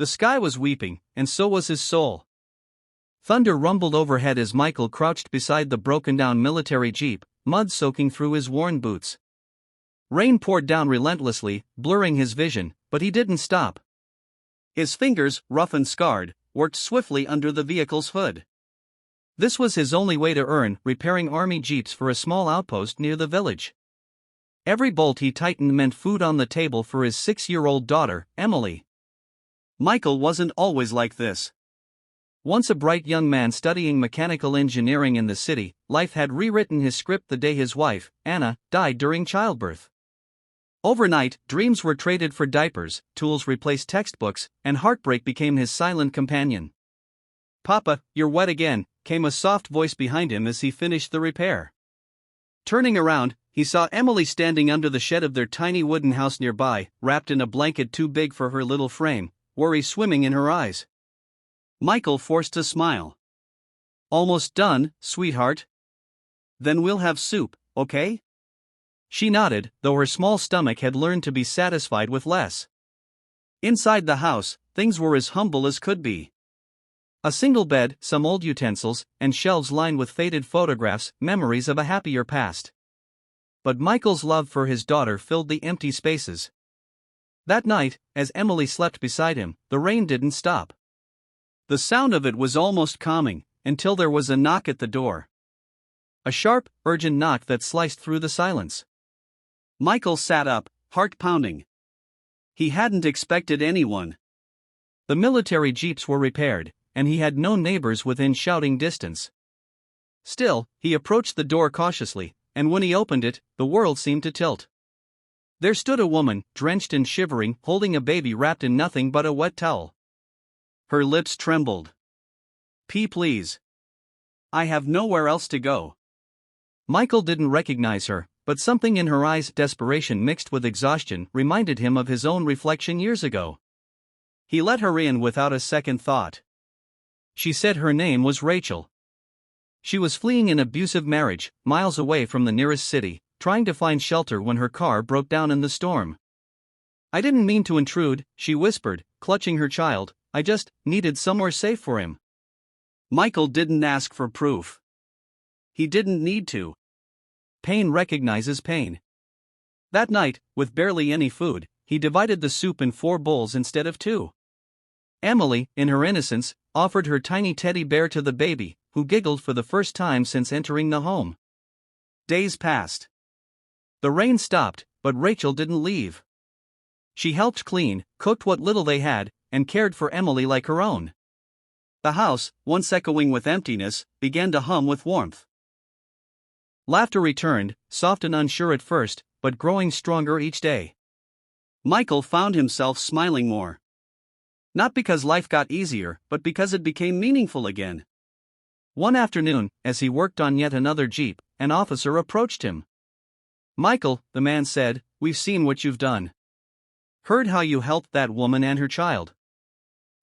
The sky was weeping, and so was his soul. Thunder rumbled overhead as Michael crouched beside the broken-down military jeep, mud soaking through his worn boots. Rain poured down relentlessly, blurring his vision, but he didn't stop. His fingers, rough and scarred, worked swiftly under the vehicle's hood. This was his only way to earn, repairing army jeeps for a small outpost near the village. Every bolt he tightened meant food on the table for his 6-year-old daughter, Emily. Michael wasn't always like this. Once a bright young man studying mechanical engineering in the city, life had rewritten his script the day his wife, Anna, died during childbirth. Overnight, dreams were traded for diapers, tools replaced textbooks, and heartbreak became his silent companion. "Papa, you're wet again," came a soft voice behind him as he finished the repair. Turning around, he saw Emily standing under the shed of their tiny wooden house nearby, wrapped in a blanket too big for her little frame, worry swimming in her eyes. Michael forced a smile. "Almost done, sweetheart? Then we'll have soup, okay?" She nodded, though her small stomach had learned to be satisfied with less. Inside the house, things were as humble as could be. A single bed, some old utensils, and shelves lined with faded photographs, memories of a happier past. But Michael's love for his daughter filled the empty spaces. That night, as Emily slept beside him, the rain didn't stop. The sound of it was almost calming, until there was a knock at the door. A sharp, urgent knock that sliced through the silence. Michael sat up, heart pounding. He hadn't expected anyone. The military jeeps were repaired, and he had no neighbors within shouting distance. Still, he approached the door cautiously, and when he opened it, the world seemed to tilt. There stood a woman, drenched and shivering, holding a baby wrapped in nothing but a wet towel. Her lips trembled. Please. I have nowhere else to go." Michael didn't recognize her, but something in her eyes, desperation mixed with exhaustion, reminded him of his own reflection years ago. He let her in without a second thought. She said her name was Rachel. She was fleeing an abusive marriage, miles away from the nearest city, trying to find shelter when her car broke down in the storm. "I didn't mean to intrude," she whispered, clutching her child. "I just needed somewhere safe for him." Michael didn't ask for proof. He didn't need to. Pain recognizes pain. That night, with barely any food, he divided the soup in 4 bowls instead of 2. Emily, in her innocence, offered her tiny teddy bear to the baby, who giggled for the first time since entering the home. Days passed. The rain stopped, but Rachel didn't leave. She helped clean, cooked what little they had, and cared for Emily like her own. The house, once echoing with emptiness, began to hum with warmth. Laughter returned, soft and unsure at first, but growing stronger each day. Michael found himself smiling more. Not because life got easier, but because it became meaningful again. One afternoon, as he worked on yet another jeep, an officer approached him. "Michael," the man said, "we've seen what you've done. Heard how you helped that woman and her child.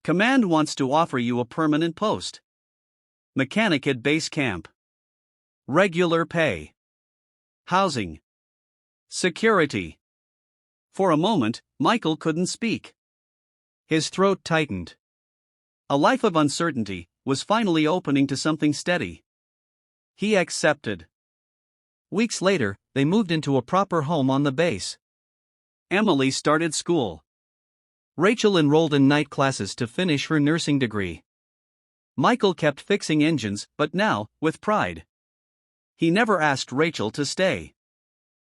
Command wants to offer you a permanent post. Mechanic at base camp. Regular pay. Housing. Security." For a moment, Michael couldn't speak. His throat tightened. A life of uncertainty was finally opening to something steady. He accepted. Weeks later, they moved into a proper home on the base. Emily started school. Rachel enrolled in night classes to finish her nursing degree. Michael kept fixing engines, but now, with pride. He never asked Rachel to stay.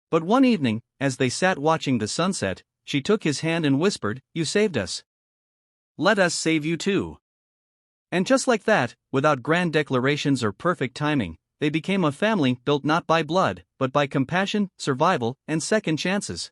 But one evening, as they sat watching the sunset, she took his hand and whispered, "You saved us. Let us save you too." And just like that, without grand declarations or perfect timing, they became a family built not by blood, but by compassion, survival, and second chances.